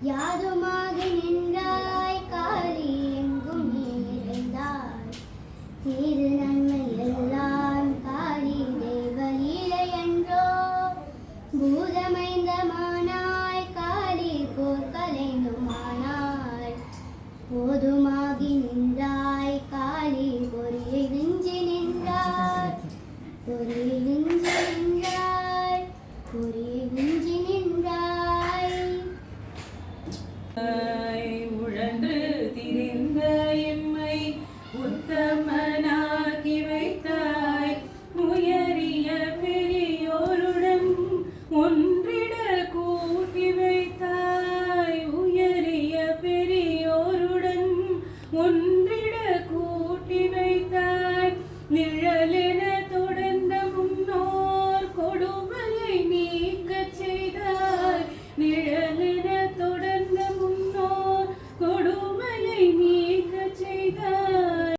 யாதுமாக நின்றாய் காளி எங்கும் நிறைந்தாய் தீது நன்மை எல்லாம் காளி தெய்வ லீலை என்றோ பூதமைந்தமானாய் காளி போர்க்கலைந்துமானாய் போதுமாகி நின்றாய் காளி பொறியை விஞ்சி நின்றாய் பொறியை விஞ்சி நின்றாய் பொறியை விஞ்சி நின்றாய்